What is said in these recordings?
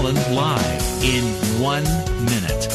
Cullen live in 1 minute.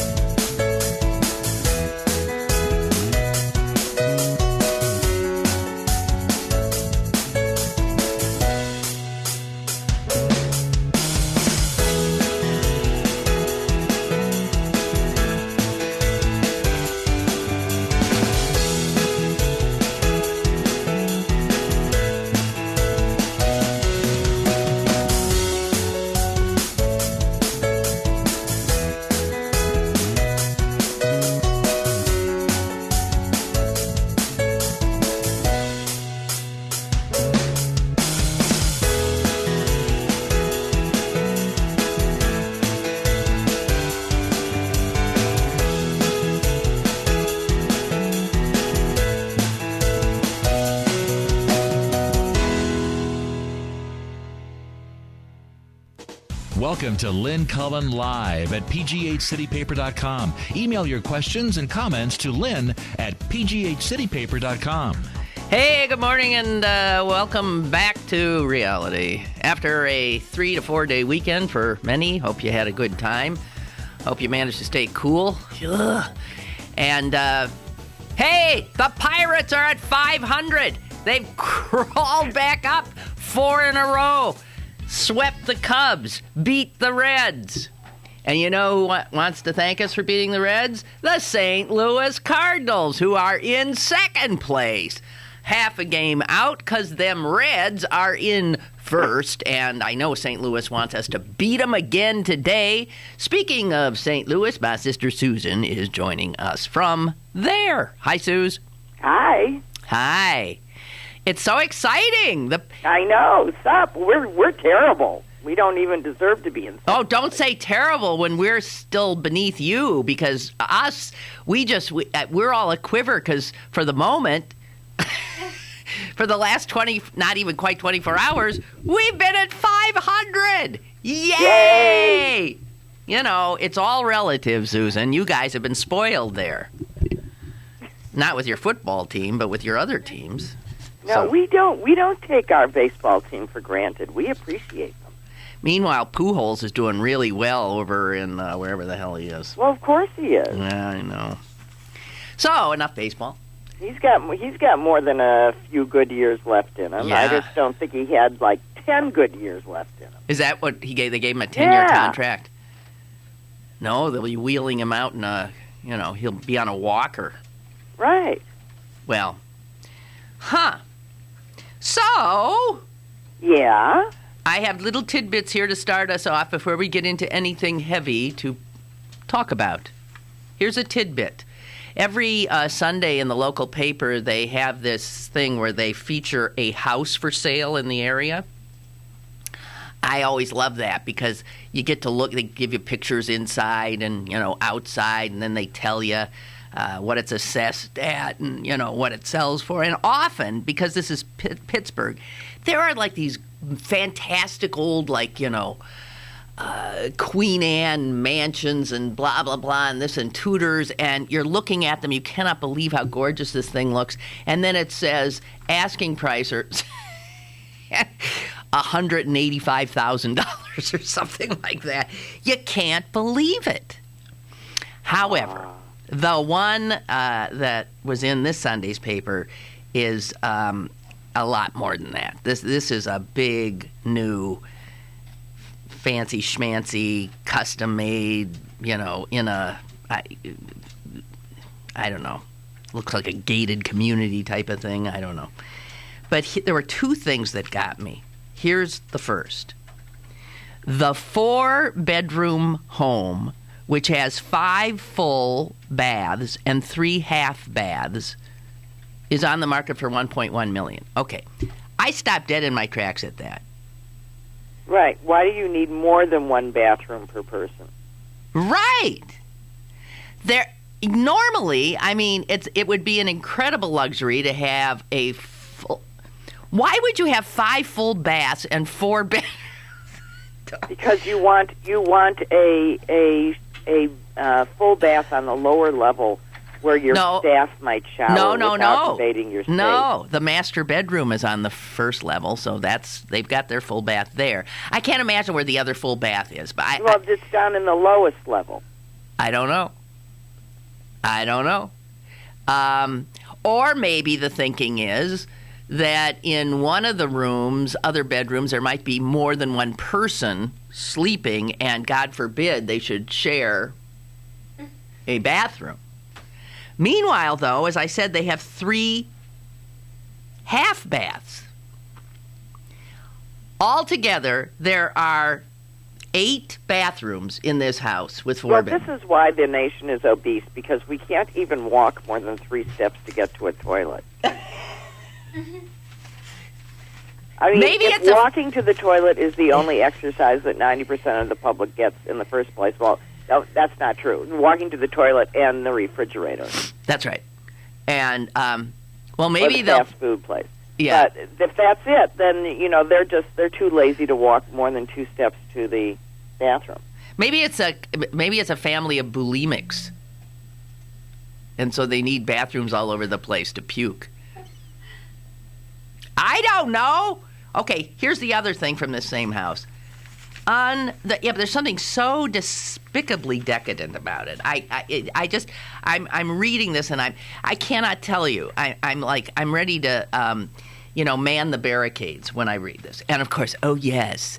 Welcome to Lynn Cullen Live at pghcitypaper.com. Email your questions and comments to Lynn at pghcitypaper.com. Hey, good morning, and welcome back to reality. After a 3 to 4 day weekend for many, hope you had a good time. Hope you managed to stay cool. Ugh. And, hey, the Pirates are at 500. They've crawled back up 4 in a row. Swept the Cubs, beat the Reds. And you know who wants to thank us for beating the Reds? The St. Louis Cardinals, who are in second place. Half a game out because them Reds are in first. And I know St. Louis wants us to beat them again today. Speaking of St. Louis, my sister Susan is joining us from there. Hi, Suze. Hi. Hi. It's so exciting. I know. Stop. We're terrible. We don't even deserve to be in. Oh, don't say terrible when we're still beneath you, because us, we're all a quiver because for the moment, for the last 20, not even quite 24 hours, we've been at 500. Yay! You know, it's all relative, Susan. You guys have been spoiled there. Not with your football team, but with your other teams. No, we don't take our baseball team for granted. We appreciate them. Meanwhile, Pujols is doing really well over in wherever the hell he is. Well, of course he is. Yeah, I know. So, enough baseball. He's got more than a few good years left in him. Yeah. I just don't think he had like 10 good years left in him. Is that what he gave? They gave him a 10-year contract. No, they'll be wheeling him out, and he'll be on a walker. Right. Well, So, yeah, I have little tidbits here to start us off before we get into anything heavy to talk about. Here's a tidbit. Every Sunday in the local paper, they have this thing where they feature a house for sale in the area. I always love that because you get to look, they give you pictures inside and, outside, and then they tell you what it's assessed at and, what it sells for. And often, because this is Pittsburgh, there are like these fantastic old, Queen Anne mansions and blah, blah, blah, and this and Tudors, and you're looking at them. You cannot believe how gorgeous this thing looks. And then it says asking price or $185,000 or something like that. You can't believe it. However, the one that was in this Sunday's paper is a lot more than that. This is a big, new, fancy schmancy, custom-made, in a, I don't know, looks like a gated community type of thing. I don't know. But there were two things that got me. Here's the first. The 4-bedroom home, which has 5 full baths and 3 half baths, is on the market for $1.1 million. Okay. I stopped dead in my tracks at that. Right. Why do you need more than one bathroom per person? Right. Normally, it would be an incredible luxury to have a full. Why would you have 5 full baths and 4 bedrooms? Because you want a full bath on the lower level where your No. staff might shower without invading your space. No, the master bedroom is on the first level, so they've got their full bath there. I can't imagine where the other full bath is, but It's down in the lowest level. I don't know. Or maybe the thinking is that in one of the rooms, other bedrooms, there might be more than one person sleeping, and God forbid they should share a bathroom. Meanwhile, though, as I said, they have 3 half baths. Altogether, there are 8 bathrooms in this house with 4 beds. This is why the nation is obese, because we can't even walk more than 3 steps to get to a toilet. I mean, if walking to the toilet is the only exercise that 90% of the public gets in the first place, well, no, that's not true. Walking to the toilet and the refrigerator. That's right. And, maybe or the fast food place. Yeah. But if that's it, then, they're too lazy to walk more than 2 steps to the bathroom. Maybe it's a family of bulimics. And so they need bathrooms all over the place to puke. I don't know. Okay, here's the other thing from this same house. But there's something so despicably decadent about it. I'm reading this and I cannot tell you. I'm ready to man the barricades when I read this. And of course, oh yes,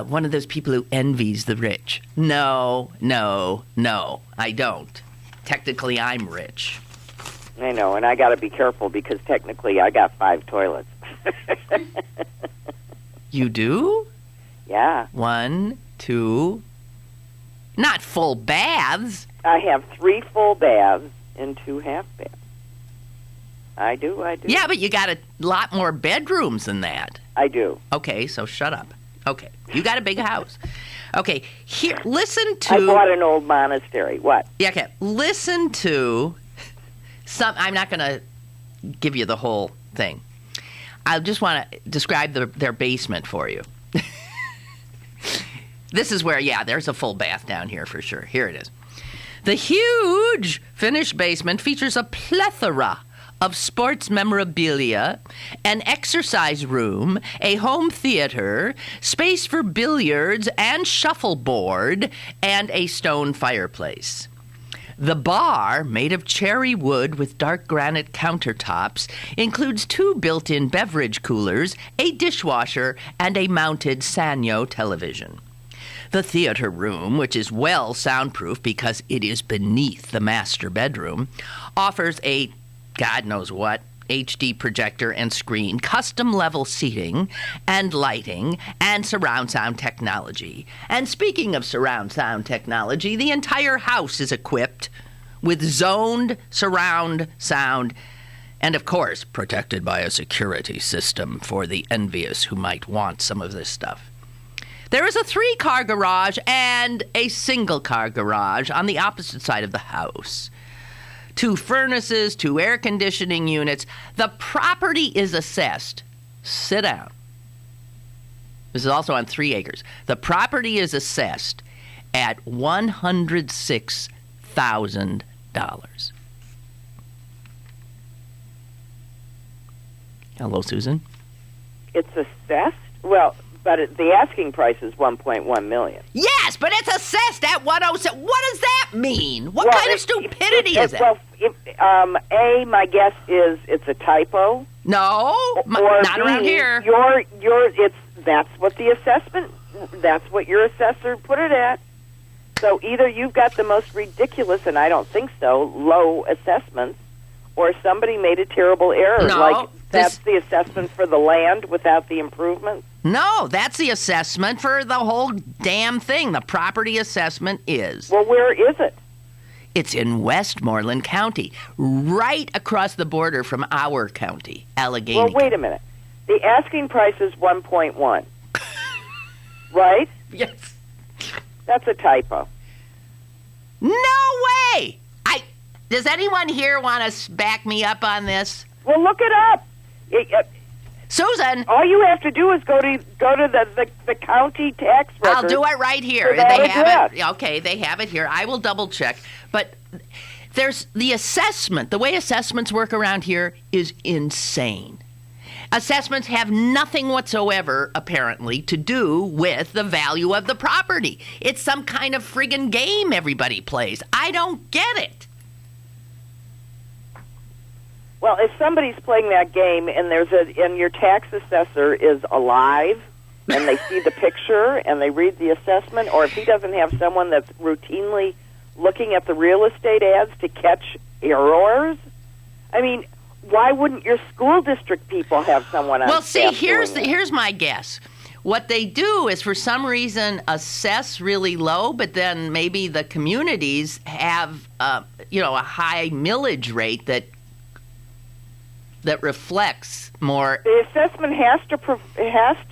one of those people who envies the rich. No, I don't. Technically, I'm rich. I know, and I got to be careful because technically I got 5 toilets. You do? Yeah. 1, 2, not full baths. I have 3 full baths and 2 half baths. I do. Yeah, but you got a lot more bedrooms than that. I do. Okay, so shut up. Okay, you got a big house. Okay, here, listen to... I bought an old monastery. What? Yeah, okay. Listen to some... I'm not going to give you the whole thing. I just want to describe their basement for you. This is where, there's a full bath down here for sure. Here it is. The huge finished basement features a plethora of sports memorabilia, an exercise room, a home theater, space for billiards and shuffleboard, and a stone fireplace. The bar, made of cherry wood with dark granite countertops, includes 2 built-in beverage coolers, a dishwasher, and a mounted Sanyo television. The theater room, which is well soundproof because it is beneath the master bedroom, offers a God knows what, HD projector and screen, custom level seating and lighting, and surround sound technology. And speaking of surround sound technology, the entire house is equipped with zoned surround sound and, of course, protected by a security system for the envious who might want some of this stuff. There is a 3-car garage and a single-car garage on the opposite side of the house. 2 furnaces, 2 air conditioning units. The property is assessed. Sit down. This is also on 3 acres. The property is assessed at $106,000. Hello, Susan. It's assessed? Well, but the asking price is $1.1 million. Yes, but it's assessed at 106. What does that mean? What kind of stupidity is that? Well, my guess is it's a typo. No, not around here. That's what the assessment. That's what your assessor put it at. So either you've got the most ridiculous, and I don't think so, low assessments, or somebody made a terrible error. No, that's the assessment for the land without the improvements. No, that's the assessment for the whole damn thing. The property assessment is. Well, where is it? It's in Westmoreland County, right across the border from our county, Allegheny. Well, wait a minute. The asking price is 1.1. Right? Yes. That's a typo. No way! Does anyone here want to back me up on this? Well, look it up. Susan, all you have to do is go to the county tax records. I'll do it right here. They have it. Okay, they have it here. I will double check. But There's the assessment. The way assessments work around here is insane. Assessments have nothing whatsoever, apparently, to do with the value of the property. It's some kind of friggin' game everybody plays. I don't get it. Well, if somebody's playing that game and and your tax assessor is alive and they see the picture and they read the assessment, or if he doesn't have someone that's routinely looking at the real estate ads to catch errors, I mean, why wouldn't your school district people have someone on Well, see, staff doing it? here's my guess. What they do is, for some reason, assess really low, but then maybe the communities have, a high millage rate that reflects more. The assessment has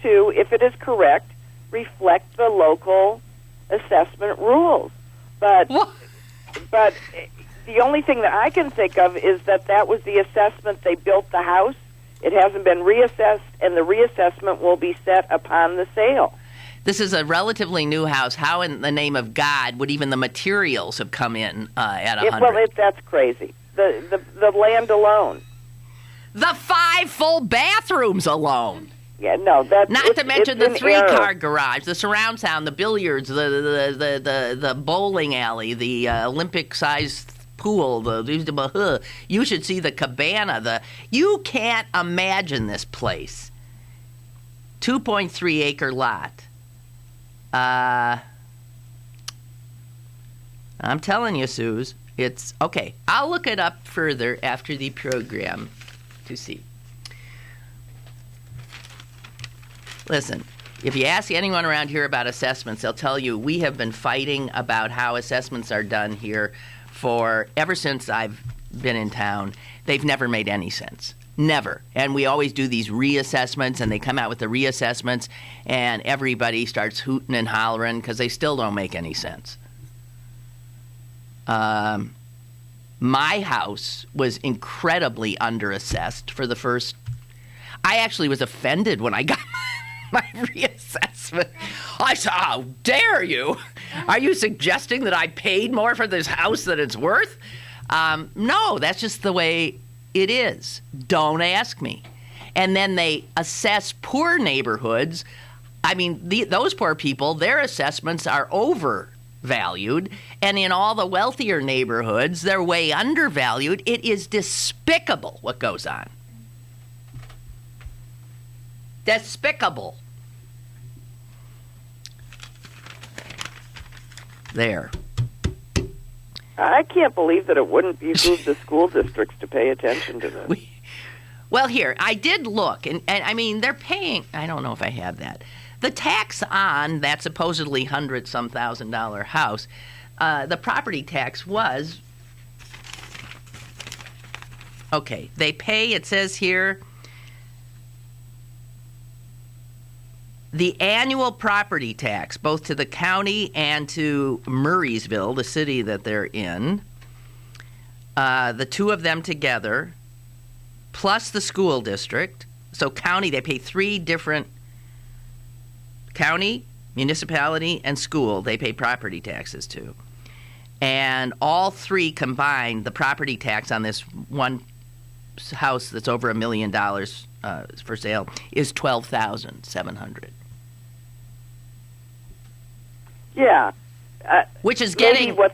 to, if it is correct, reflect the local assessment rules. But the only thing that I can think of is that was the assessment they built the house. It hasn't been reassessed, and the reassessment will be set upon the sale. This is a relatively new house. How in the name of God would even the materials have come in at 100? Well, that's crazy. The land alone. The 5 full bathrooms alone. Yeah, no, that's not to mention the 3-car error. garage, the surround sound, the billiards, the bowling alley, the Olympic-sized pool. You should see the cabana. You can't imagine this place. 2.3 acre lot. I'm telling you, Suze, it's okay. I'll look it up further after the program to see. Listen, if you ask anyone around here about assessments, they'll tell you we have been fighting about how assessments are done here ever since I've been in town. They've never made any sense. Never. And we always do these reassessments, and they come out with the reassessments, and everybody starts hooting and hollering because they still don't make any sense. My house was incredibly underassessed for the first... I actually was offended when I got my reassessment. I said, how dare you? Are you suggesting that I paid more for this house than it's worth? No, that's just the way it is. Don't ask me. And then they assess poor neighborhoods. I mean, those poor people, their assessments are overvalued. And in all the wealthier neighborhoods, they're way undervalued. It is despicable what goes on. Despicable. There. I can't believe that it wouldn't behoove the school districts to pay attention to this. Well, here, I did look, and I mean, they're paying, I don't know if I have that. The tax on that supposedly $100,000 house, the property tax was, okay, they pay, it says here, the annual property tax, both to the county and to Murraysville, the city that they're in, the two of them together, plus the school district. So county, they pay 3 different, county, municipality, and school, they pay property taxes to. And all 3 combined, the property tax on this one house that's over $1 million for sale is $12,700. Yeah, which is getting when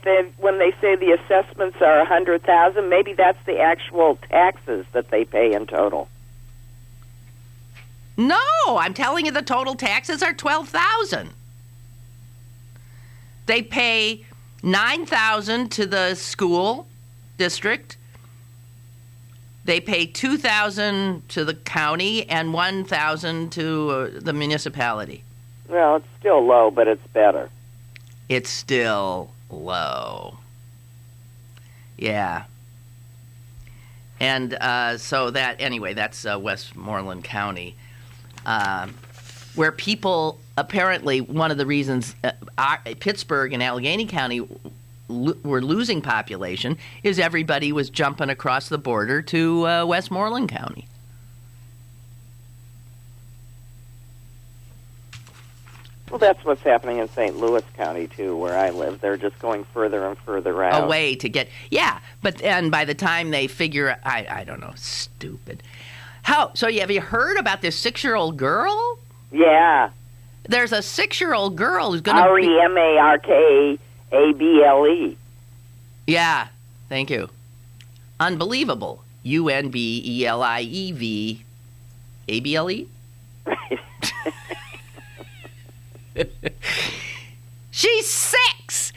they say the assessments are $100,000. Maybe that's the actual taxes that they pay in total. No, I'm telling you, the total taxes are $12,000. They pay $9,000 to the school district. They pay $2,000 to the county and $1,000 to the municipality. Well, it's still low, but it's better. It's still low. Yeah. And so that, anyway, that's Westmoreland County, where people, apparently, one of the reasons Pittsburgh and Allegheny County were losing population is everybody was jumping across the border to Westmoreland County. Well, that's what's happening in St. Louis County, too, where I live. They're just going further and further out. Away to get, yeah, but and by the time they figure, I don't know, stupid. So have you heard about this 6-year-old girl? Yeah. There's a 6-year-old girl who's going to Remarkable. Yeah, thank you. Unbelievable. UNBELIEVABLE? Right. She's 6.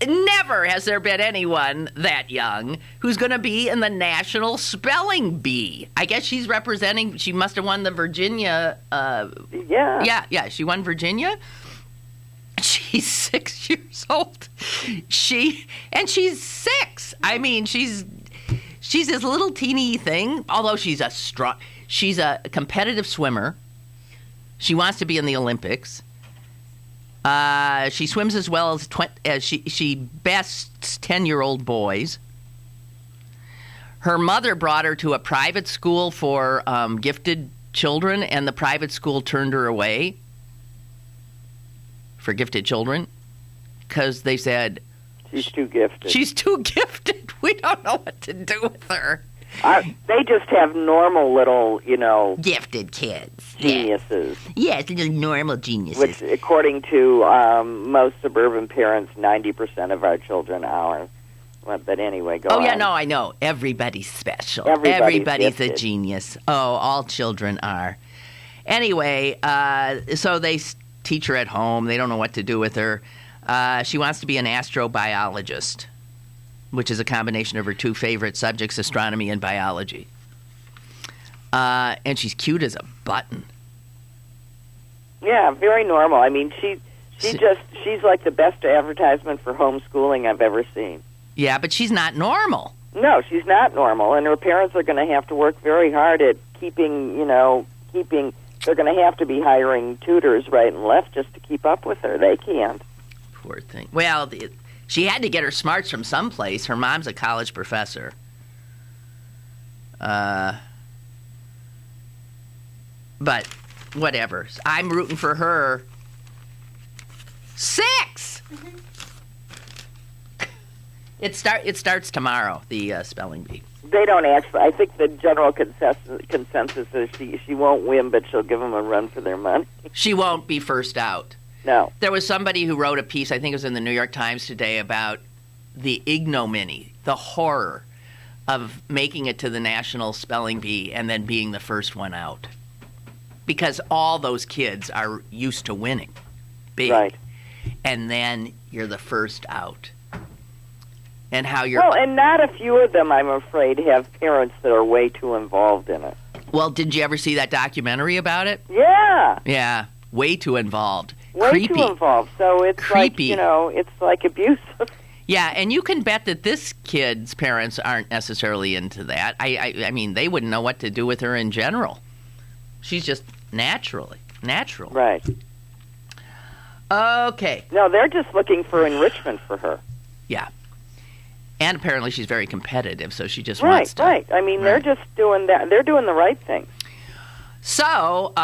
Never has there been anyone that young who's going to be in the National Spelling Bee. I guess she's representing, she must have won the Virginia. Yeah, she won Virginia. She's 6 years old. She's 6. I mean, she's this little teeny thing, although she's a competitive swimmer. She wants to be in the Olympics. She swims as well as she bests 10-year-old boys. Her mother brought her to a private school for gifted children, and the private school turned her away for gifted children because they said, she's too gifted. She's too gifted. We don't know what to do with her. They just have normal little, gifted kids. Geniuses. Yes, little normal geniuses. Which, according to most suburban parents, 90% of our children are. Well, but anyway, go on. Oh, yeah, no, I know. Everybody's special. Everybody's a genius. Oh, all children are. Anyway, so they teach her at home. They don't know what to do with her. She wants to be an astrobiologist, which is a combination of her two favorite subjects, astronomy and biology. And she's cute as a button. Yeah, very normal. I mean, she's like the best advertisement for homeschooling I've ever seen. Yeah, but she's not normal. No, she's not normal, and her parents are going to have to work very hard at keeping, they're going to have to be hiring tutors right and left just to keep up with her. They can't. Poor thing. Well, she had to get her smarts from someplace. Her mom's a college professor. But whatever. I'm rooting for her. 6! It starts tomorrow, the spelling bee. They don't actually. I think the general consensus is she won't win, but she'll give them a run for their money. She won't be first out. No. There was somebody who wrote a piece, I think it was in the New York Times today, about the ignominy, the horror of making it to the National Spelling Bee and then being the first one out. Because all those kids are used to winning big. Right. And then you're the first out. And how you're... Well, and not a few of them, I'm afraid, have parents that are way too involved in it. Well, did you ever see that documentary about it? Yeah. Yeah, way too involved. Way Creepy. too involved. So it's Creepy. it's like abusive. Yeah, and you can bet that this kid's parents aren't necessarily into that. I mean, they wouldn't know what to do with her in general. She's just natural. Right. Okay. No, they're just looking for enrichment for her. Yeah. And apparently she's very competitive, so she just wants to... Right. I mean, they're just doing that. They're doing the right thing. So,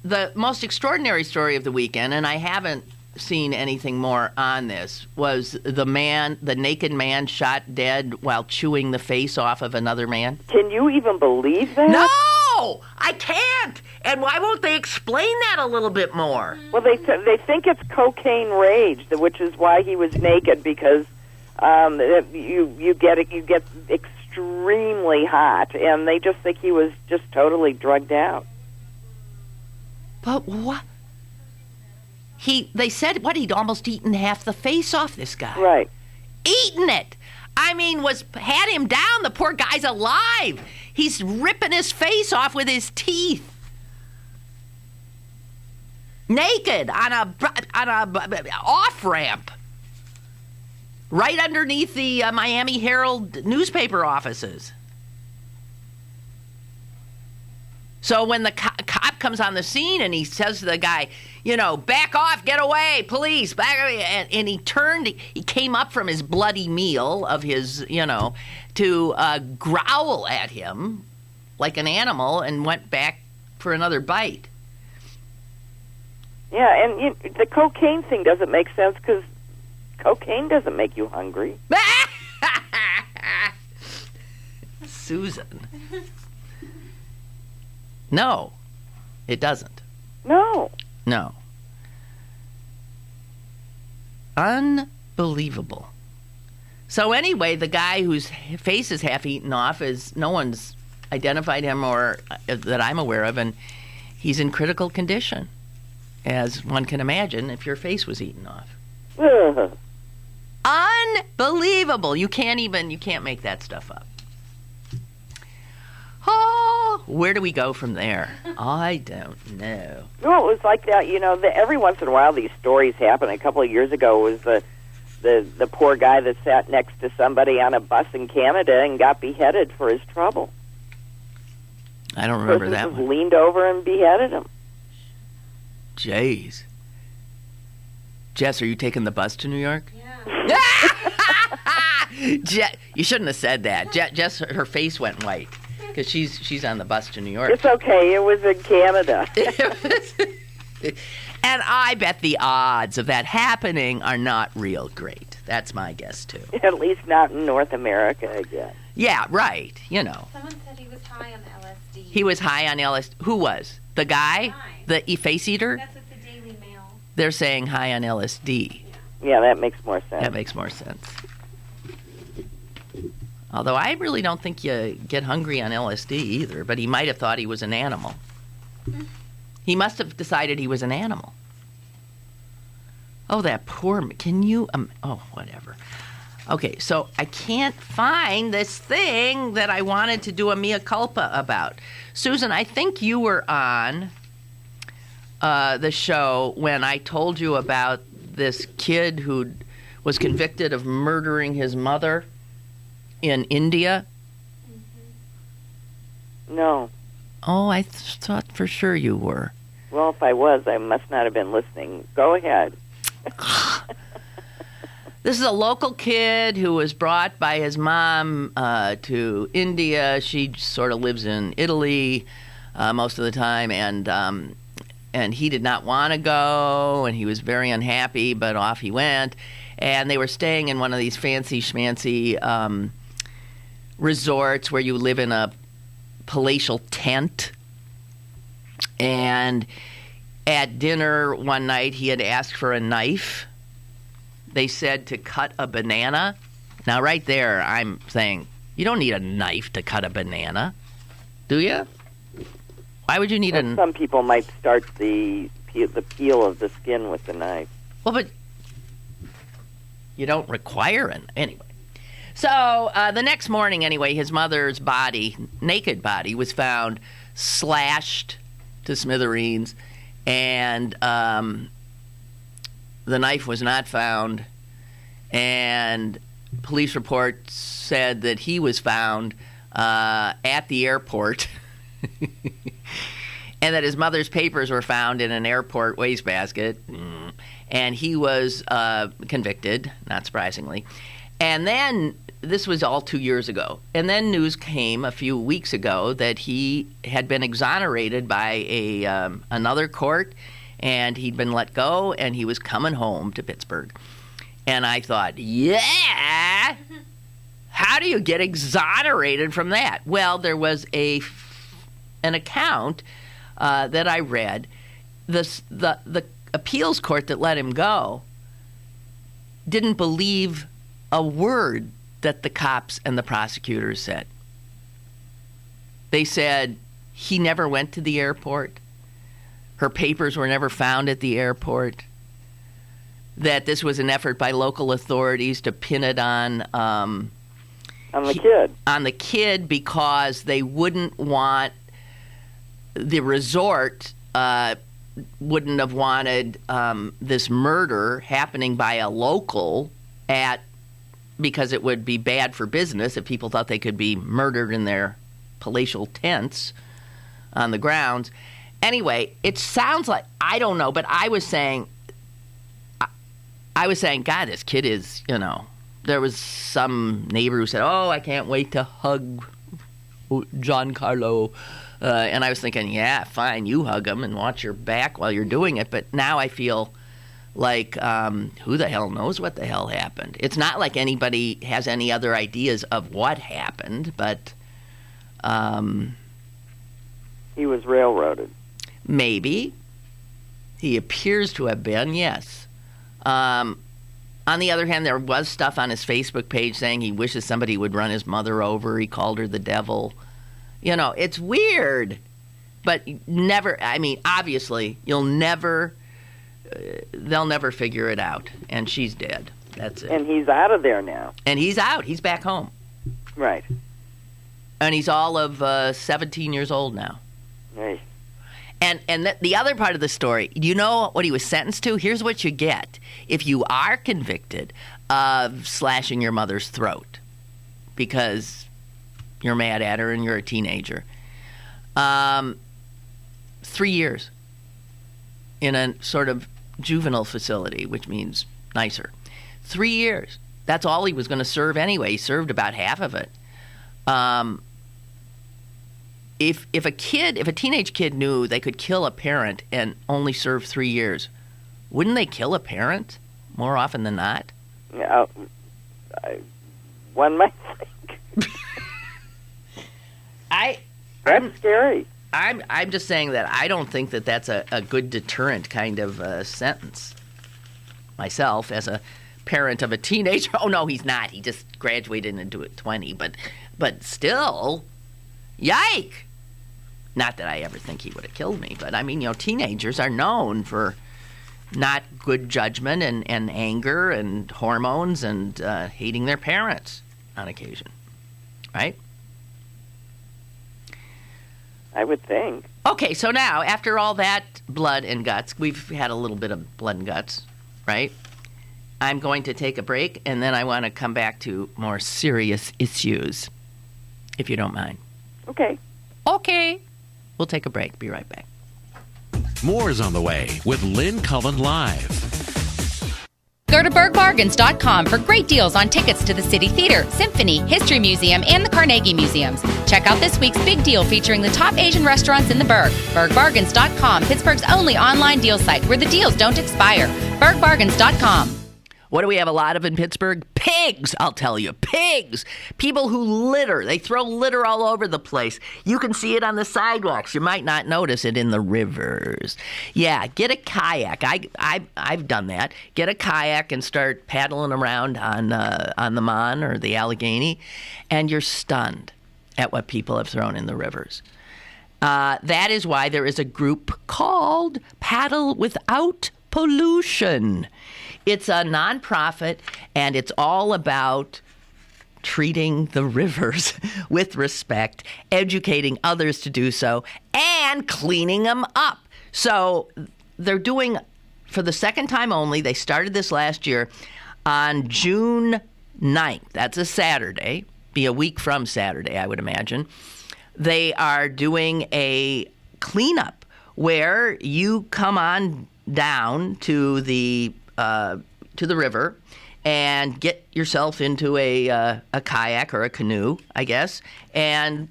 the most extraordinary story of the weekend, and I haven't seen anything more on this, was the naked man shot dead while chewing the face off of another man. Can you even believe that? No! I can't! And why won't they explain that a little bit more? Well, they think it's cocaine rage, which is why he was naked, because you get extremely hot, and they just think he was just totally drugged out. But what? They said he'd almost eaten half the face off this guy. Right. Eaten it. I mean, had him down. The poor guy's alive. He's ripping his face off with his teeth. Naked on a off ramp. Right underneath the Miami Herald newspaper offices. So when the cop comes on the scene and he says to the guy, back off, get away, police, back away. And he came up from his bloody meal of his, to growl at him like an animal and went back for another bite. Yeah, and the cocaine thing doesn't make sense because cocaine doesn't make you hungry. Susan. No, it doesn't. No. No. Unbelievable. So anyway, the guy whose face is half eaten off is, no one's identified him or that I'm aware of, and he's in critical condition, as one can imagine if your face was eaten off. Ugh. Unbelievable. You can't make that stuff up. Oh, where do we go from there? I don't know. Well, it was like that, every once in a while these stories happen. A couple of years ago was the poor guy that sat next to somebody on a bus in Canada and got beheaded for his trouble. I don't remember that one. Leaned over and beheaded him. Jeez. Jess, are you taking the bus to New York? Yeah. You shouldn't have said that. Jess, her face went white because she's on the bus to New York. It's okay. It was in Canada. And I bet the odds of that happening are not real great. That's my guess, too. At least not in North America again. Yeah, right. Someone said he was high on LSD. He was high on LSD. Who was? The guy? The face eater? That's what the Daily Mail. They're saying high on LSD. Yeah, that makes more sense. That makes more sense. Although I really don't think you get hungry on LSD either, but he might have thought he was an animal. He must have decided he was an animal. Oh, that poor... Can you... oh, whatever. Okay, so I can't find this thing that I wanted to do a mea culpa about. Susan, I think you were on the show when I told you about this kid who was convicted of murdering his mother in India. No. Oh, I thought for sure you were. Well, if I was, I must not have been listening. Go ahead. This is a local kid who was brought by his mom to India. She sort of lives in Italy most of the time, and he did not want to go, and he was very unhappy, but off he went. And they were staying in one of these fancy schmancy resorts where you live in a palatial tent. And at dinner one night, he had asked for a knife. They said to cut a banana. Now, right there, I'm saying, you don't need a knife to cut a banana, do you? Why would you need a... Some people might start the peel of the skin with the knife. Well, but you don't require an... Anyway. So, the next morning, anyway, his mother's body, naked body, was found slashed to smithereens, and the knife was not found, and police reports said that he was found at the airport and that his mother's papers were found in an airport wastebasket, and he was convicted, not surprisingly. And then, this was all 2 years ago, and then news came a few weeks ago that he had been exonerated by another court, and he'd been let go, and he was coming home to Pittsburgh. And I thought, yeah, how do you get exonerated from that? Well, there was an account that I read. The appeals court that let him go didn't believe a word that the cops and the prosecutors said. They said he never went to the airport. Her papers were never found at the airport. That this was an effort by local authorities to pin it on the kid. On the kid, because they wouldn't want the resort wouldn't have wanted this murder happening by a local because it would be bad for business if people thought they could be murdered in their palatial tents on the grounds. Anyway, it sounds like, I don't know, but I was saying, God, this kid is, there was some neighbor who said, oh, I can't wait to hug Giancarlo. And I was thinking, yeah, fine, you hug him and watch your back while you're doing it. But now I feel like, who the hell knows what the hell happened? It's not like anybody has any other ideas of what happened, but He was railroaded. maybe. He appears to have been, yes. On the other hand, there was stuff on his Facebook page saying he wishes somebody would run his mother over. He called her the devil. You know, it's weird. But never, I mean, obviously, they'll never figure it out. And she's dead. That's it. And he's out of there now. And he's out. He's back home. Right. And he's all of 17 years old now. Right. And the other part of the story, you know what he was sentenced to? Here's what you get if you are convicted of slashing your mother's throat because you're mad at her and you're a teenager. 3 years in a sort of juvenile facility, which means nicer. 3 years. That's all he was going to serve anyway. He served about half of it. If a teenage kid knew they could kill a parent and only serve 3 years, wouldn't they kill a parent more often than not? Yeah, one might think. That's scary. I'm just saying that I don't think that that's a good deterrent kind of sentence. Myself, as a parent of a teenager, oh no, he's not. He just graduated into it 20, but still, yike. Not that I ever think he would have killed me, but I mean, you know, teenagers are known for not good judgment and anger and hormones and hating their parents on occasion, right? I would think. Okay, so now, after all that blood and guts, we've had a little bit of blood and guts, right? I'm going to take a break, and then I want to come back to more serious issues, if you don't mind. Okay. Okay. We'll take a break. Be right back. More is on the way with Lynn Cullen Live. Go to bergbargains.com for great deals on tickets to the City Theater, Symphony, History Museum, and the Carnegie Museums. Check out this week's big deal featuring the top Asian restaurants in the Berg. Bergbargains.com, Pittsburgh's only online deal site where the deals don't expire. Bergbargains.com. What do we have a lot of in Pittsburgh? Pigs, I'll tell you. Pigs. People who litter. They throw litter all over the place. You can see it on the sidewalks. You might not notice it in the rivers. Yeah, get a kayak. I've done that. Get a kayak and start paddling around on the Milan or the Allegheny, and you're stunned at what people have thrown in the rivers. That is why there is a group called Paddle Without Pollution. It's a nonprofit, and it's all about treating the rivers with respect, educating others to do so, and cleaning them up. So they're doing, for the second time only, they started this last year, on June 9th. That's a Saturday, be a week from Saturday, I would imagine. They are doing a cleanup where you come on down to the river and get yourself into a kayak or a canoe, I guess, and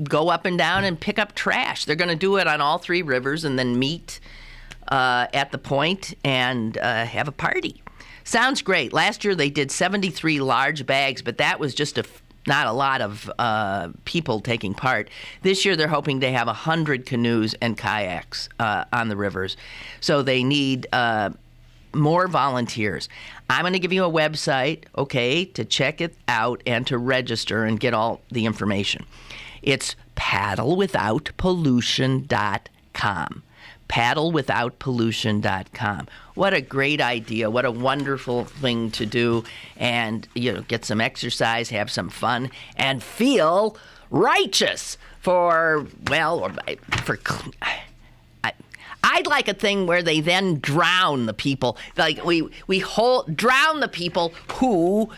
go up and down and pick up trash. They're going to do it on all three rivers and then meet at the point and have a party. Sounds great. Last year they did 73 large bags, but that was just not a lot of people taking part. This year they're hoping to have 100 canoes and kayaks on the rivers. So they need more volunteers. I'm going to give you a website, okay, to check it out and to register and get all the information. It's paddlewithoutpollution.com. paddlewithoutpollution.com. What a great idea. What a wonderful thing to do. And, you know, get some exercise, have some fun, and feel righteous I'd like a thing where they then drown the people. Like we drown the people who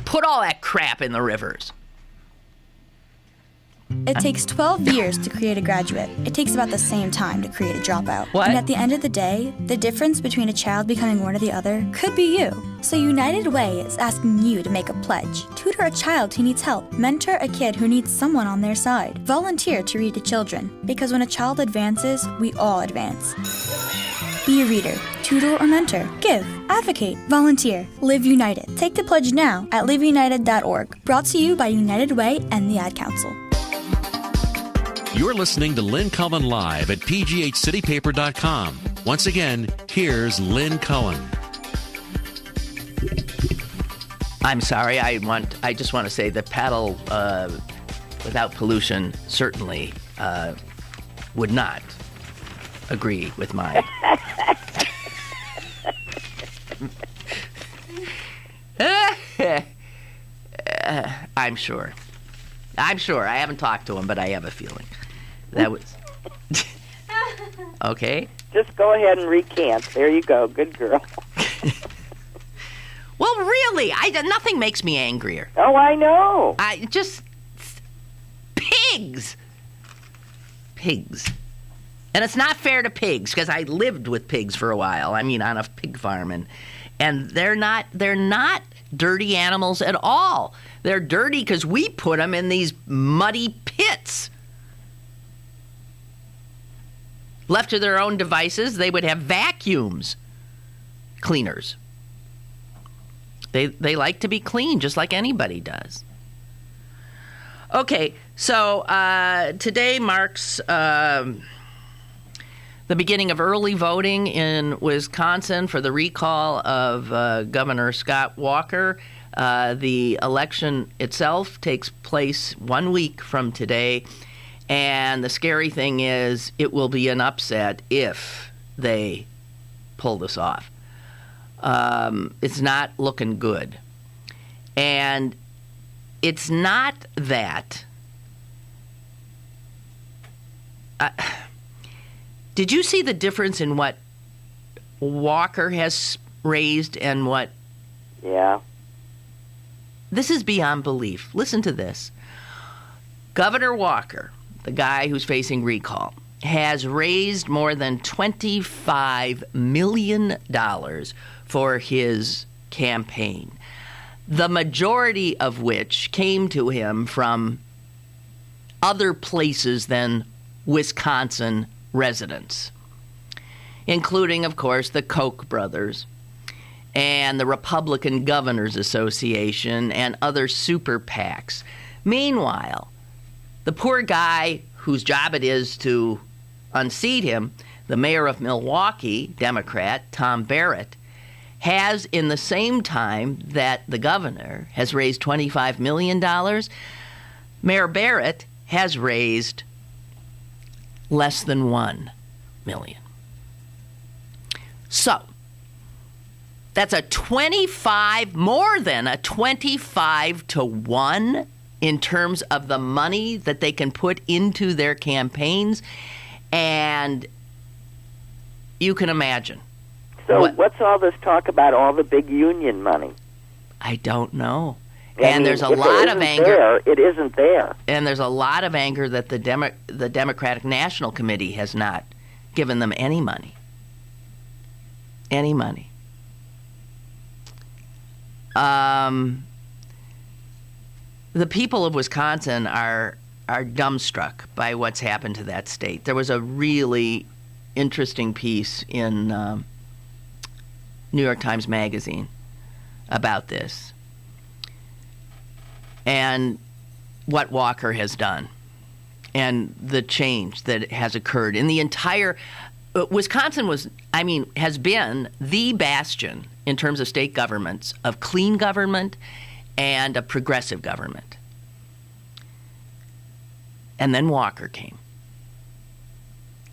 put all that crap in the rivers. It takes 12 years to create a graduate. It takes about the same time to create a dropout. What? And at the end of the day, the difference between a child becoming one or the other could be you. So United Way is asking you to make a pledge. Tutor a child who needs help. Mentor a kid who needs someone on their side. Volunteer to read to children. Because when a child advances, we all advance. Be a reader, tutor or mentor. Give, advocate, volunteer. Live United. Take the pledge now at liveunited.org. Brought to you by United Way and the Ad Council. You're listening to Lynn Cullen Live at pghcitypaper.com. Once again, here's Lynn Cullen. I'm sorry. I just want to say that paddle without pollution certainly would not agree with mine. I'm sure. I haven't talked to him, but I have a feeling. That was... Okay. Just go ahead and recant. There you go. Good girl. Well, really, nothing makes me angrier. Oh, I know. Pigs. And it's not fair to pigs, because I lived with pigs for a while. I mean, on a pig farm, and they're not dirty animals at all. They're dirty because we put them in these muddy pits. Left to their own devices, they would have vacuums cleaners. They like to be clean, just like anybody does. Okay, so today marks the beginning of early voting in Wisconsin for the recall of Governor Scott Walker. The election itself takes place 1 week from today, and the scary thing is it will be an upset if they pull this off. It's not looking good. And it's not that... did you see the difference in what Walker has raised and what... Yeah. This is beyond belief. Listen to this. Governor Walker, the guy who's facing recall, has raised more than $25 million for his campaign, the majority of which came to him from other places than Wisconsin residents, including, of course, the Koch brothers and the Republican Governors Association and other super PACs. Meanwhile, the poor guy whose job it is to unseat him, the mayor of Milwaukee, Democrat Tom Barrett, has, in the same time that the governor has raised $25 million, Mayor Barrett has raised less than $1 million. So, that's more than a 25 to 1 in terms of the money that they can put into their campaigns. And you can imagine. So what's all this talk about all the big union money? I don't know. And there's a lot of anger. It isn't there. And there's a lot of anger that the Democratic National Committee has not given them any money. Any money. The people of Wisconsin are dumbstruck by what's happened to that state. There was a really interesting piece in New York Times Magazine about this and what Walker has done and the change that has occurred in the entire... Wisconsin has been the bastion in terms of state governments of clean government and a progressive government. And then Walker came.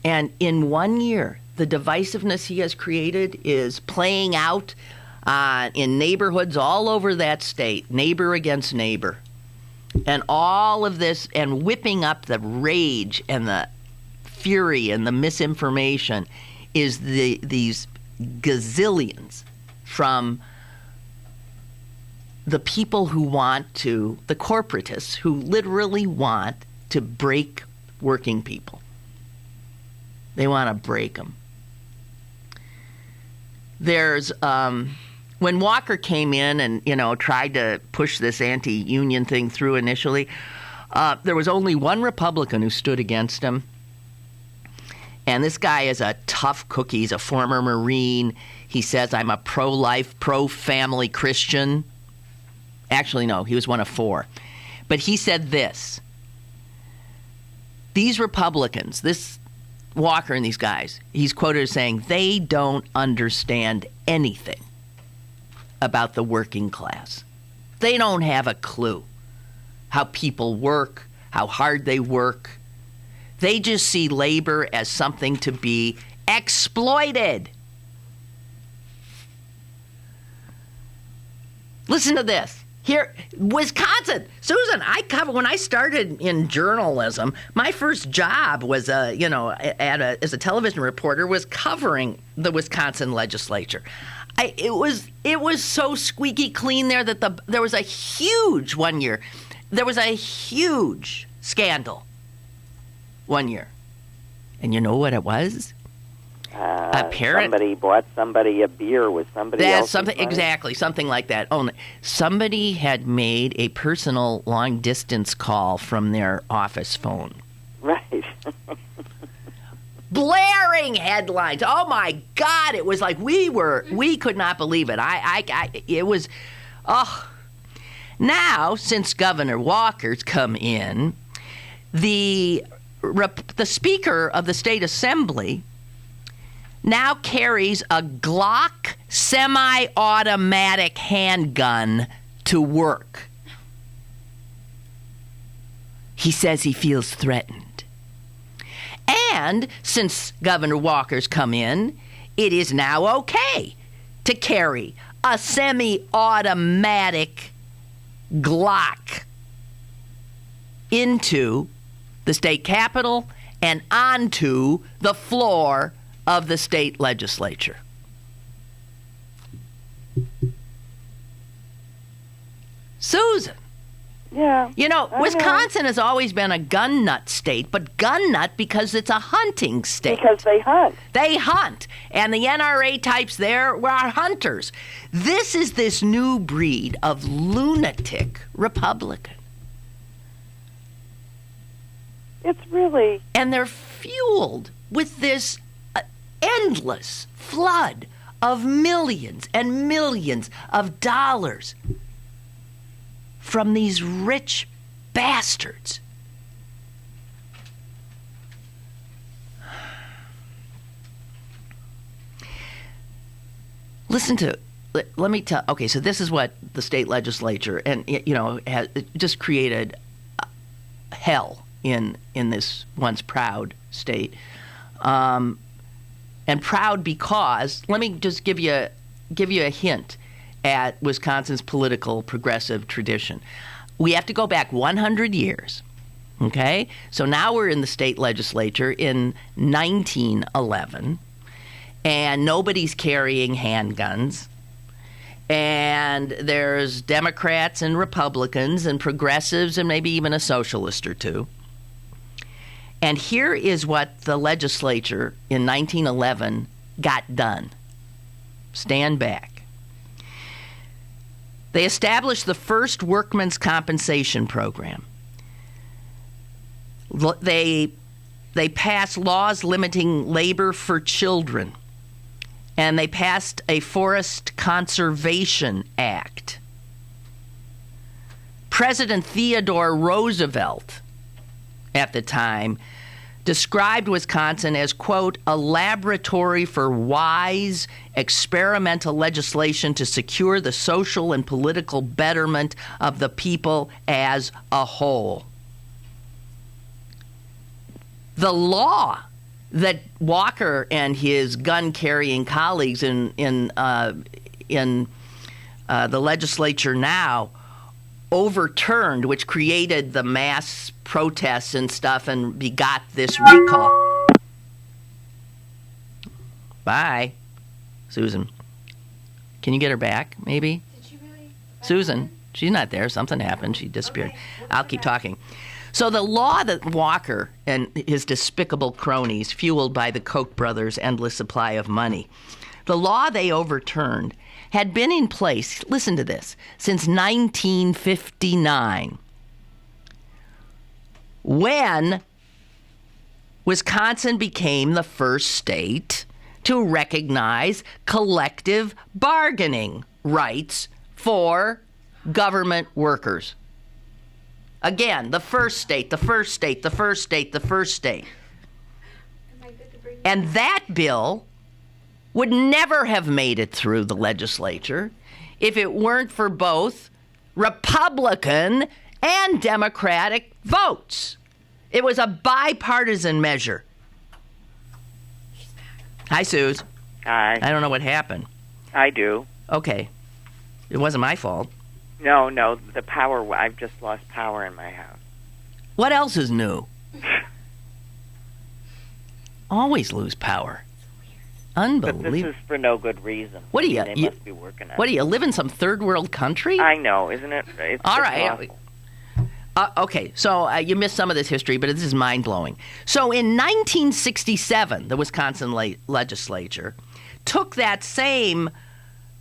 And in 1 year, the divisiveness he has created is playing out in neighborhoods all over that state, neighbor against neighbor. And all of this, and whipping up the rage and the fury and the misinformation is these gazillions from the people who want to, the corporatists who literally want to break working people. They want to break them. There's when Walker came in and tried to push this anti-union thing through initially, there was only one Republican who stood against him. And this guy is a tough cookie. He's a former Marine. He says, I'm a pro-life, pro-family Christian. Actually, no, he was one of four. But he said this. These Republicans, this Walker and these guys, he's quoted as saying, they don't understand anything about the working class. They don't have a clue how people work, how hard they work. They just see labor as something to be exploited. Listen to this. Here, Wisconsin. Susan, when I started in journalism, my first job was as a television reporter was covering the Wisconsin legislature. It was so squeaky clean there that there was a huge scandal one year. And you know what it was? Somebody bought somebody a beer with somebody else's money. Exactly, something like that. Only somebody had made a personal long-distance call from their office phone. Right. Blaring headlines. Oh my God! It was like we could not believe it. It was. Now, since Governor Walker's come in, the Speaker of the State Assembly now carries a Glock semi-automatic handgun to work. He says he feels threatened. And since Governor Walker's come in, it is now okay to carry a semi-automatic Glock into the state capitol and onto the floor of the state legislature. Susan. Yeah. Wisconsin has always been a gun nut state, but gun nut because it's a hunting state. Because they hunt. They hunt. And the NRA types there are hunters. This is this new breed of lunatic Republican. It's really... And they're fueled with this endless flood of millions and millions of dollars from these rich bastards. Let me tell, okay, so this is what the state legislature, and, has just created hell in this once proud state. And proud because, let me just give you a hint at Wisconsin's political progressive tradition. We have to go back 100 years, okay? So now we're in the state legislature in 1911, and nobody's carrying handguns. And there's Democrats and Republicans and progressives and maybe even a socialist or two. And here is what the legislature in 1911 got done. Stand back. They established the first workmen's compensation program. They passed laws limiting labor for children. And they passed a Forest Conservation Act. President Theodore Roosevelt, at the time, described Wisconsin as, quote, a laboratory for wise, experimental legislation to secure the social and political betterment of the people as a whole. The law that Walker and his gun-carrying colleagues in the legislature now overturned, which created the mass protests and stuff and begot this recall. Bye. Susan. Can you get her back, maybe? Did she really? Susan. She's not there. Something happened. She disappeared. Okay. I'll keep talking. So the law that Walker and his despicable cronies, fueled by the Koch brothers' endless supply of money, the law they overturned had been in place, listen to this, since 1959, when Wisconsin became the first state to recognize collective bargaining rights for government workers. Again, the first state. And that bill would never have made it through the legislature if it weren't for both Republican and Democratic votes. It was a bipartisan measure. Hi, Suze. Hi. I don't know what happened. I do. Okay. It wasn't my fault. No, the power. I've just lost power in my house. What else is new? Always lose power. Unbelievable. But this is for no good reason. What do you? They must be working on it. What do you live in some third world country? I know, isn't it? It's all just right. awful. Okay, so you missed some of this history, but this is mind-blowing. So in 1967, the Wisconsin legislature took that same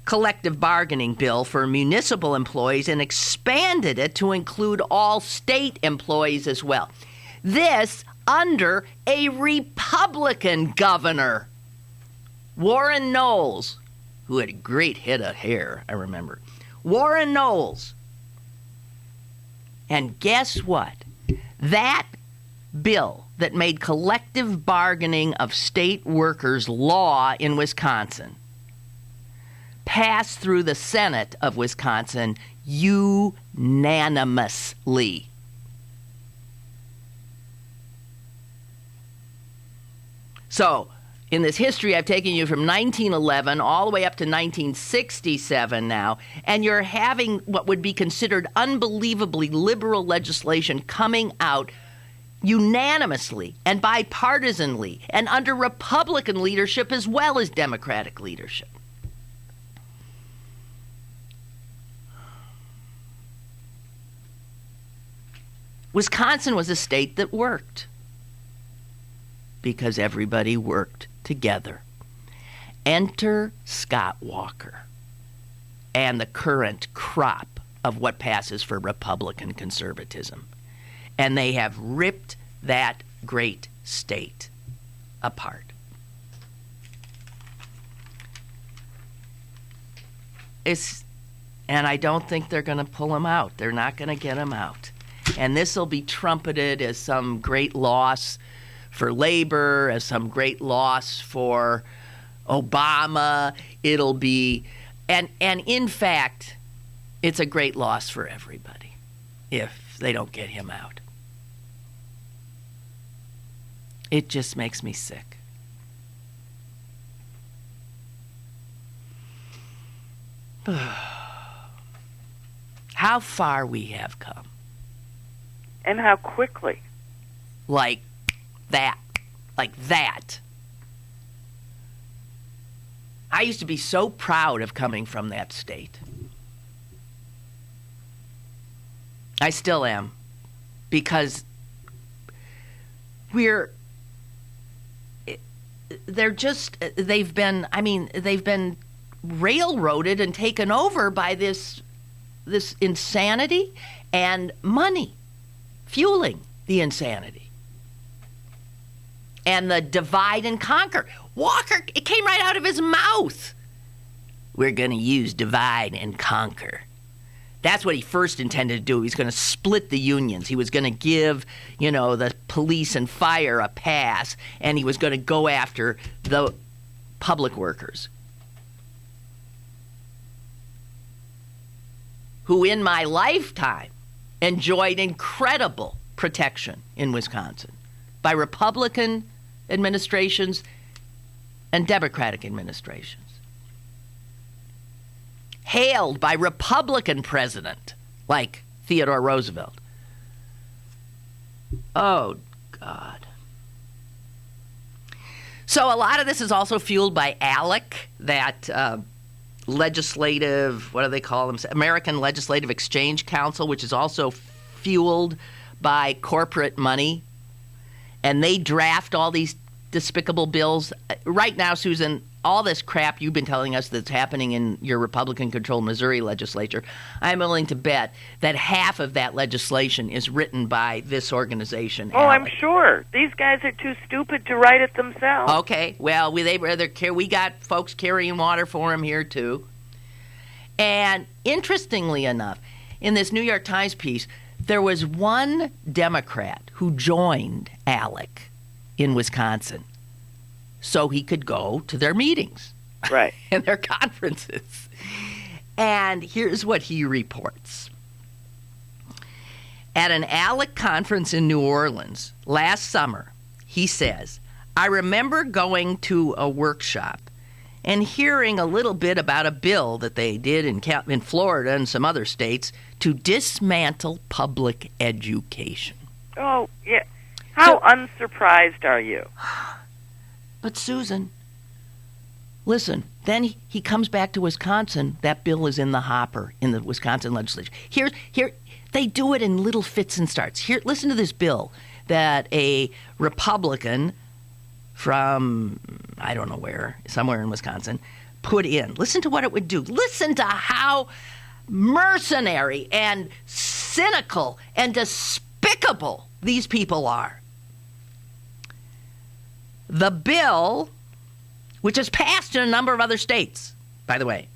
collective bargaining bill for municipal employees and expanded it to include all state employees as well. This under a Republican governor, Warren Knowles, who had a great head of hair, I remember. Warren Knowles. And guess what? That bill that made collective bargaining of state workers law in Wisconsin passed through the Senate of Wisconsin unanimously. So, in this history, I've taken you from 1911 all the way up to 1967 now, and you're having what would be considered unbelievably liberal legislation coming out unanimously and bipartisanly and under Republican leadership as well as Democratic leadership. Wisconsin was a state that worked because everybody worked together. Enter Scott Walker and the current crop of what passes for Republican conservatism. And they have ripped that great state apart. And I don't think they're going to pull him out. They're not going to get him out. And this will be trumpeted as some great loss for labor, as some great loss for Obama. It'll be, and in fact, it's a great loss for everybody if they don't get him out. It just makes me sick. How far we have come. And how quickly. Like that. I used to be so proud of coming from that state. I still am. Because they've been railroaded and taken over by this insanity and money fueling the insanity. And the divide and conquer. Walker, it came right out of his mouth. We're going to use divide and conquer. That's what he first intended to do. He's going to split the unions. He was going to give, the police and fire a pass, and he was going to go after the public workers, who in my lifetime enjoyed incredible protection in Wisconsin by Republican administrations and Democratic administrations. Hailed by Republican president like Theodore Roosevelt. Oh, God. So a lot of this is also fueled by ALEC, that legislative, what do they call them? American Legislative Exchange Council, which is also fueled by corporate money, and they draft all these despicable bills. Right now, Susan, all this crap you've been telling us that's happening in your Republican-controlled Missouri legislature, I'm willing to bet that half of that legislation is written by this organization. Oh, ALEC. I'm sure. These guys are too stupid to write it themselves. Okay, well, we got folks carrying water for them here, too. And interestingly enough, in this New York Times piece, there was one Democrat who joined ALEC in Wisconsin so he could go to their meetings. Right. And their conferences. And here's what he reports. At an ALEC conference in New Orleans last summer, he says, I remember going to a workshop and hearing a little bit about a bill that they did in Florida and some other states to dismantle public education. Oh, yeah. How unsurprised are you? But Susan, listen, then he comes back to Wisconsin. That bill is in the hopper in the Wisconsin legislature. Here, they do it in little fits and starts. Here, listen to this bill that a Republican from, I don't know where, somewhere in Wisconsin, put in. Listen to what it would do. Listen to how mercenary and cynical and despicable these people are. The bill, which is passed in a number of other states, by the way,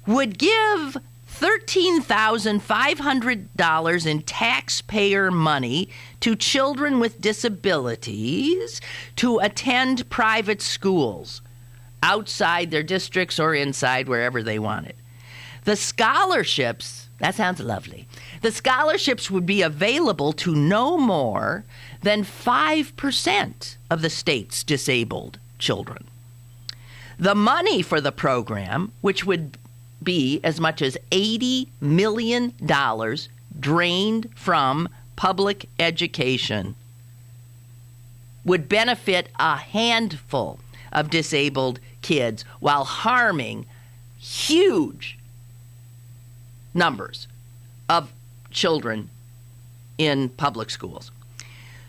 would give $13,500 in taxpayer money to children with disabilities to attend private schools outside their districts or inside wherever they wanted. The scholarships, that sounds lovely. The scholarships would be available to no more than 5% of the state's disabled children. The money for the program, which would be as much as $80 million drained from public education, would benefit a handful of disabled kids while harming huge numbers of children in public schools.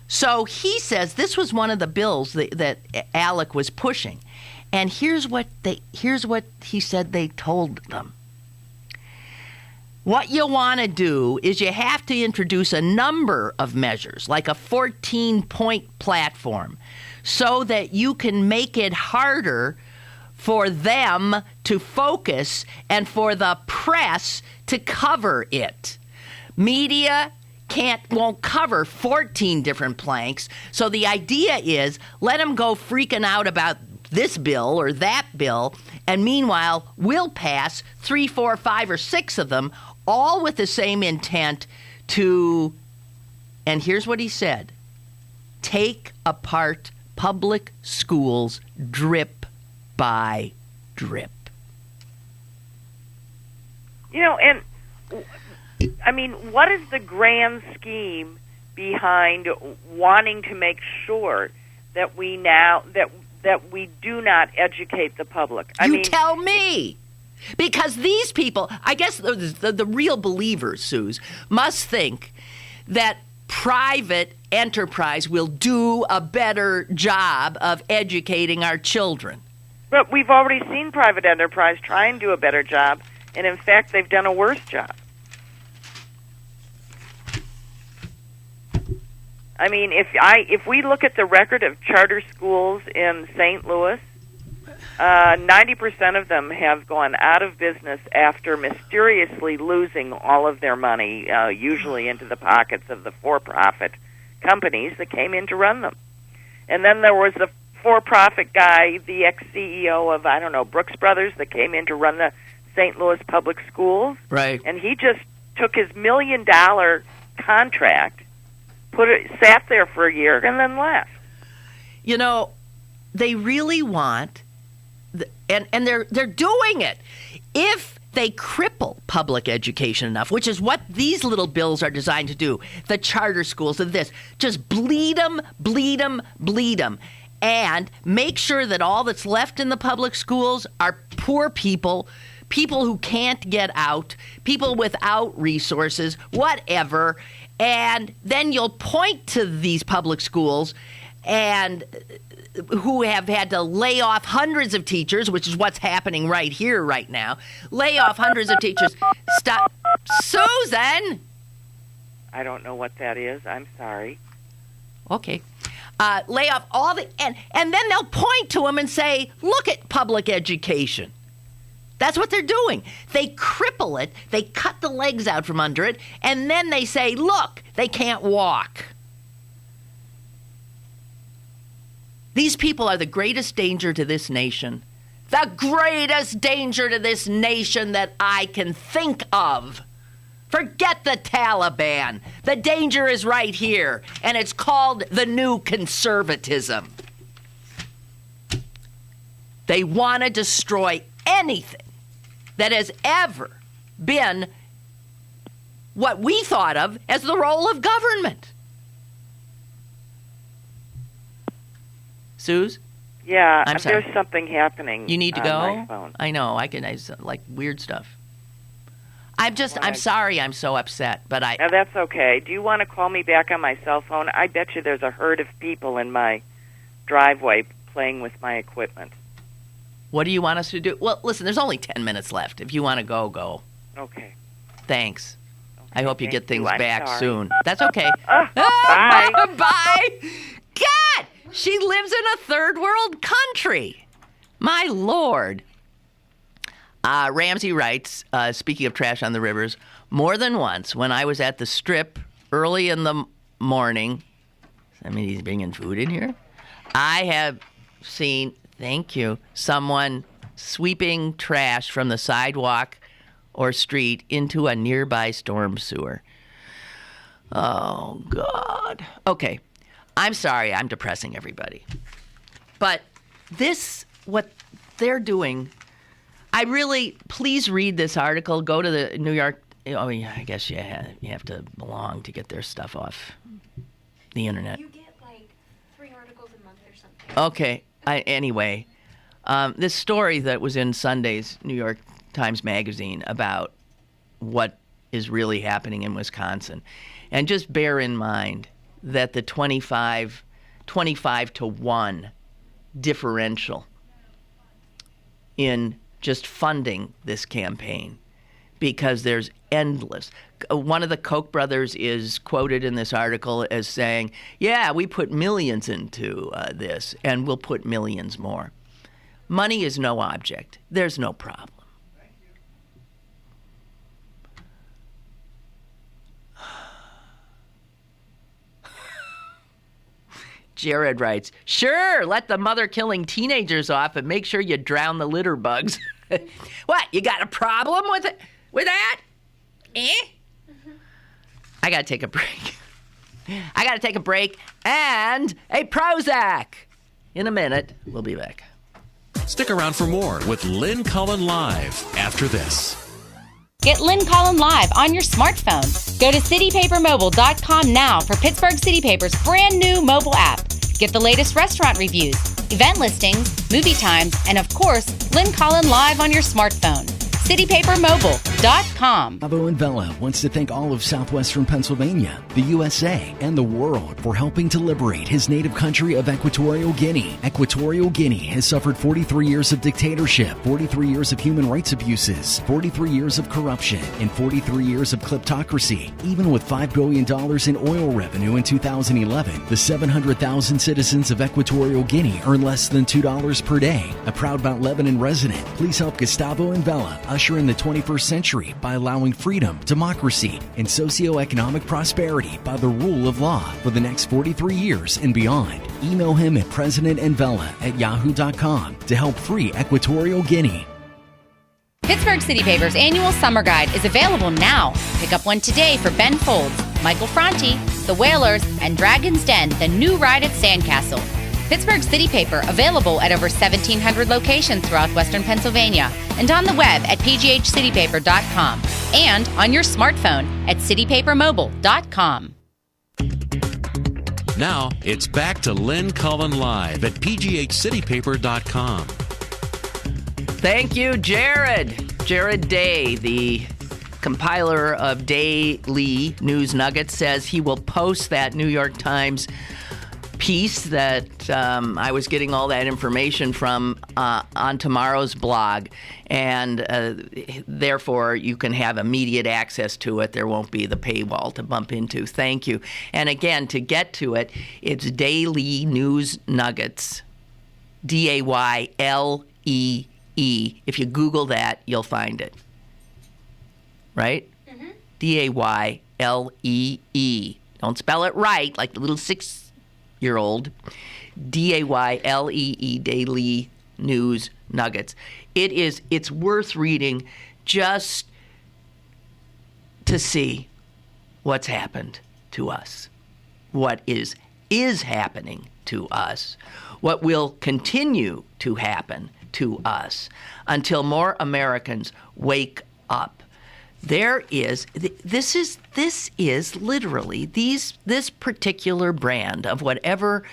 So he says this was one of the bills that ALEC was pushing. And here's what he said they told them. What you want to do is you have to introduce a number of measures, like a 14-point platform, so that you can make it harder for them to focus and for the press to cover it. Media won't cover 14 different planks. So the idea is let them go freaking out about this bill or that bill, and meanwhile we'll pass 3, 4, 5, or 6 of them, all with the same intent to, and here's what he said, take apart public schools drip by drip. You know, and I mean, what is the grand scheme behind wanting to make sure that we do not educate the public? You tell me. Because these people, I guess the real believers, Suze, must think that private enterprise will do a better job of educating our children. But we've already seen private enterprise try and do a better job, and in fact, they've done a worse job. I mean, if we look at the record of charter schools in St. Louis, 90% of them have gone out of business after mysteriously losing all of their money, usually into the pockets of the for-profit companies that came in to run them. And then there was the for-profit guy, the ex-CEO of, I don't know, Brooks Brothers, that came in to run the St. Louis public schools. Right. And he just took his $1 million contract, sat there for a year, and then left. You know, they really want, and they're doing it. If they cripple public education enough, which is what these little bills are designed to do, the charter schools of this, just bleed them, bleed them, bleed them, and make sure that all that's left in the public schools are poor people, people who can't get out, people without resources, whatever, And then you'll point to these public schools and who have had to lay off hundreds of teachers, which is what's happening right here, right now. Lay off hundreds of teachers. Stop. Susan! I don't know what that is. I'm sorry. Okay. Lay off all the... And then they'll point to them and say, look at public education. That's what they're doing. They cripple it. They cut the legs out from under it. And then they say, look, they can't walk. These people are the greatest danger to this nation. The greatest danger to this nation that I can think of. Forget the Taliban. The danger is right here, and it's called the new conservatism. They want to destroy anything that has ever been what we thought of as the role of government. Suze? Yeah, I'm sorry. there's something happening. You need to on go? my phone. I know. I like weird stuff. I'm sorry I'm so upset, but Now, that's okay. Do you want to call me back on my cell phone? I bet you there's a herd of people in my driveway playing with my equipment. What do you want us to do? Well, listen, there's only 10 minutes left. If you want to go, go. Okay. Thanks. Okay, I hope you get things I'm back sorry. soon. That's okay. Bye. Bye. God, she lives in a third world country. My Lord. Ramsey writes, speaking of trash on the rivers, more than once when I was at the Strip early in the morning, I mean, he's bringing food in here, I have seen, thank you, someone sweeping trash from the sidewalk or street into a nearby storm sewer. Oh, God. Okay. I'm sorry. I'm depressing everybody. But what they're doing, please read this article. Go to the New York, I guess you have to belong to get their stuff off the internet. You get like 3 articles a month or something. Okay. Anyway, this story that was in Sunday's New York Times Magazine about what is really happening in Wisconsin. And just bear in mind that the 25 to 1 differential in just funding this campaign, because there's endless. One of the Koch brothers is quoted in this article as saying, yeah, we put millions into this, and we'll put millions more. Money is no object. There's no problem. Jared writes, sure, let the mother-killing teenagers off and make sure you drown the litter bugs. What, you got a problem with that? I got to take a break. I got to take a break and a Prozac. In a minute, we'll be back. Stick around for more with Lynn Cullen Live after this. Get Lynn Cullen Live on your smartphone. Go to citypapermobile.com now for Pittsburgh City Paper's brand new mobile app. Get the latest restaurant reviews, event listings, movie times, and of course, Lynn Cullen Live on your smartphone. citypapermobile.com. Gustavo and Vela wants to thank all of southwestern Pennsylvania, the USA, and the world for helping to liberate his native country of Equatorial Guinea. Equatorial Guinea has suffered 43 years of dictatorship, 43 years of human rights abuses, 43 years of corruption, and 43 years of kleptocracy. Even with $5 billion in oil revenue in 2011, the 700,000 citizens of Equatorial Guinea earn less than $2 per day. A proud Mount Lebanon resident, please help Gustavo and Vela usher in the 21st century by allowing freedom, democracy, and socioeconomic prosperity by the rule of law for the next 43 years and beyond. Email him at presidentandvela@yahoo.com to help free Equatorial Guinea. Pittsburgh City Paper's annual summer guide is available now. Pick up one today for Ben Folds, Michael Franti, The Whalers, and Dragon's Den, the new ride at Sandcastle. Pittsburgh City Paper, available at over 1,700 locations throughout western Pennsylvania and on the web at pghcitypaper.com and on your smartphone at citypapermobile.com. Now, it's back to Lynn Cullen Live at pghcitypaper.com. Thank you, Jared. Jared Day, the compiler of daily news nuggets, says he will post that New York Times piece that I was getting all that information from on tomorrow's blog, and therefore you can have immediate access to it. There won't be the paywall to bump into. Thank you. And again, to get to it, it's Daily News Nuggets, Daylee. If you Google that, you'll find it. Right? Mm-hmm. Daylee. Don't spell it right, like the little 6-year-old. Daylee, Daily News Nuggets. It's worth reading just to see what's happened to us, what is happening to us, what will continue to happen to us until more Americans wake up. This is literally this particular brand of whatever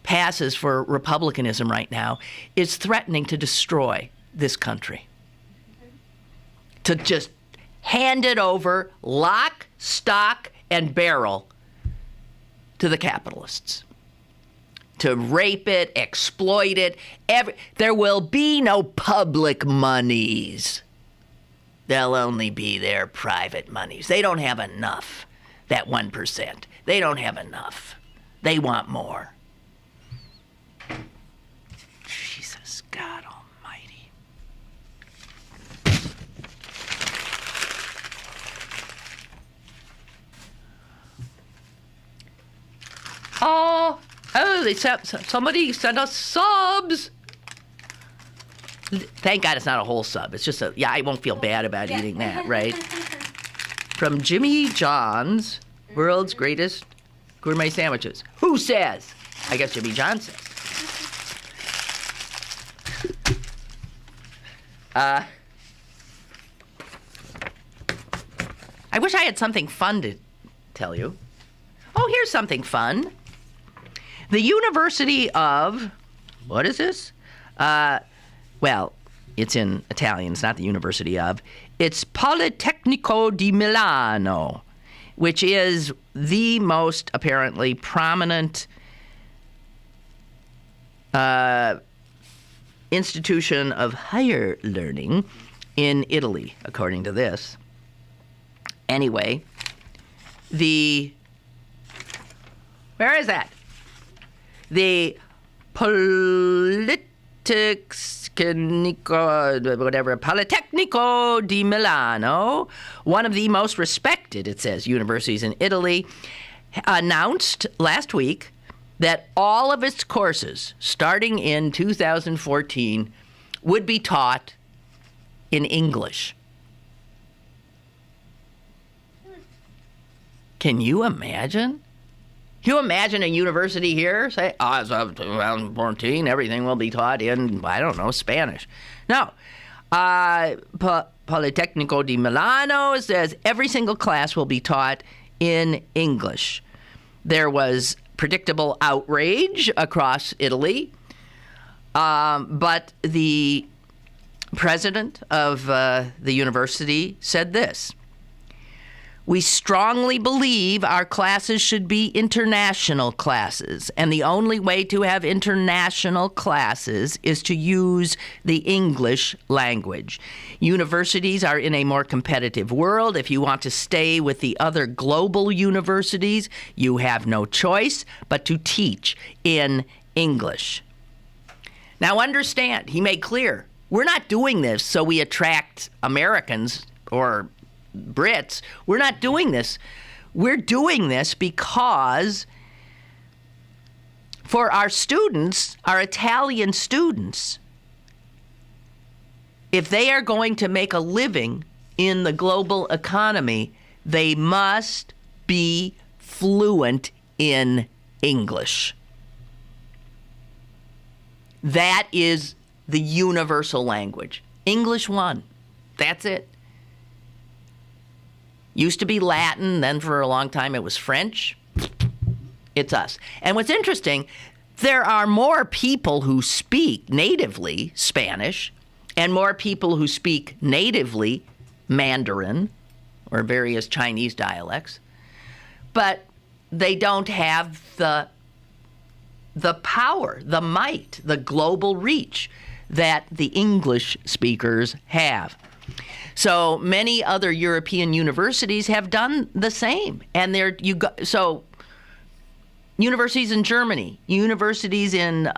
passes for republicanism right now is threatening to destroy this country. To just hand it over, lock, stock, and barrel to the capitalists. To rape it, exploit it. There will be no public monies. There'll only be their private monies. They don't have enough, that 1%. They don't have enough. They want more. Jesus, God almighty. Oh, somebody sent us subs. Thank God it's not a whole sub. It's just I won't feel bad about eating that, right? From Jimmy John's, world's greatest gourmet sandwiches. Who says? I guess Jimmy John says. I wish I had something fun to tell you. Oh, here's something fun. The University of, what is this? Well, it's in Italian. It's not the University of. It's Politecnico di Milano, which is the most apparently prominent institution of higher learning in Italy, according to this. Anyway, where is that? The Politecnico di Milano, one of the most respected, it says, universities in Italy, announced last week that all of its courses, starting in 2014, would be taught in English. Can you imagine? Can you imagine a university here say, as of 2014, everything will be taught in, I don't know, Spanish? No. Politecnico di Milano says every single class will be taught in English. There was predictable outrage across Italy, but the president of the university said this: "We strongly believe our classes should be international classes, and the only way to have international classes is to use the English language. Universities are in a more competitive world. If you want to stay with the other global universities, you have no choice but to teach in English." Now understand, he made clear, we're not doing this so we attract Americans or Brits. We're not doing this. We're doing this because for our students, our Italian students, if they are going to make a living in the global economy, they must be fluent in English. That is the universal language. English 1. That's it. Used to be Latin, then for a long time it was French. It's us. And what's interesting, there are more people who speak natively Spanish and more people who speak natively Mandarin or various Chinese dialects, but they don't have the power, the might, the global reach that the English speakers have. So many other European universities have done the same, and so universities in Germany, universities in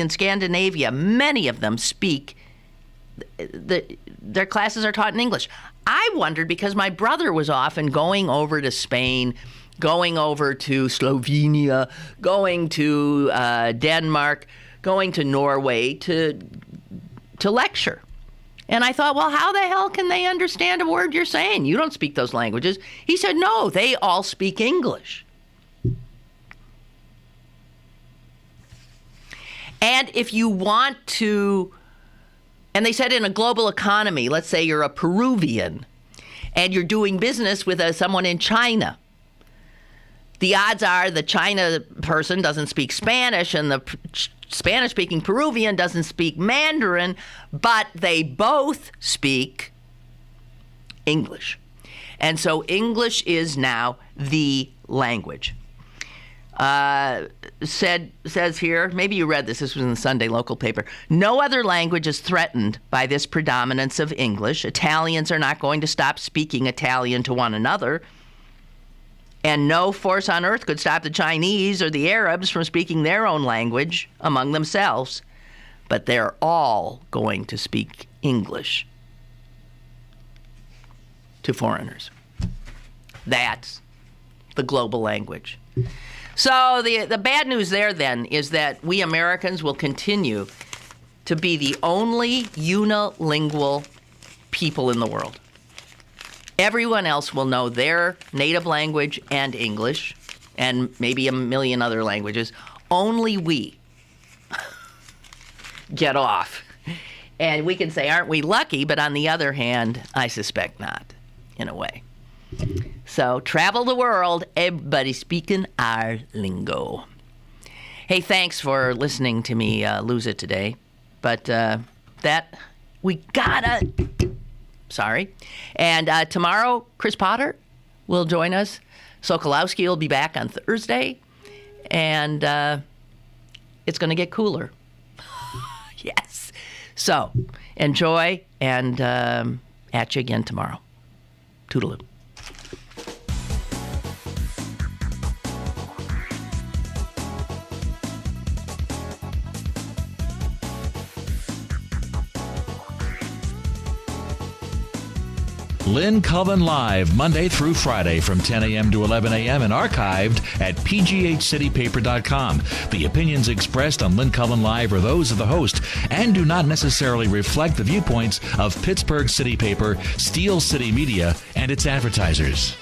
Scandinavia, many of them speak. Their classes are taught in English. I wondered, because my brother was often going over to Spain, going over to Slovenia, going to Denmark, going to Norway to lecture. And I thought, well, how the hell can they understand a word you're saying? You don't speak those languages. He said, no, they all speak English. And if you want to, and they said in a global economy, let's say you're a Peruvian and you're doing business with someone in China, the odds are the China person doesn't speak Spanish and the Spanish-speaking Peruvian doesn't speak Mandarin, but they both speak English. And so English is now the language. Says here, maybe you read this was in the Sunday local paper, no other language is threatened by this predominance of English. Italians are not going to stop speaking Italian to one another. And no force on earth could stop the Chinese or the Arabs from speaking their own language among themselves. But they're all going to speak English to foreigners. That's the global language. So the bad news there then is that we Americans will continue to be the only unilingual people in the world. Everyone else will know their native language and English, and maybe a million other languages. Only we get off. And we can say, aren't we lucky? But on the other hand, I suspect not, in a way. So travel the world, everybody speaking our lingo. Hey, thanks for listening to me lose it today. But we gotta... Sorry. And tomorrow, Chris Potter will join us. Sokolowski will be back on Thursday. And it's going to get cooler. Yes. So enjoy, and at you again tomorrow. Toodaloo. Lynn Cullen Live, Monday through Friday from 10 a.m. to 11 a.m. and archived at pghcitypaper.com. The opinions expressed on Lynn Cullen Live are those of the host and do not necessarily reflect the viewpoints of Pittsburgh City Paper, Steel City Media, and its advertisers.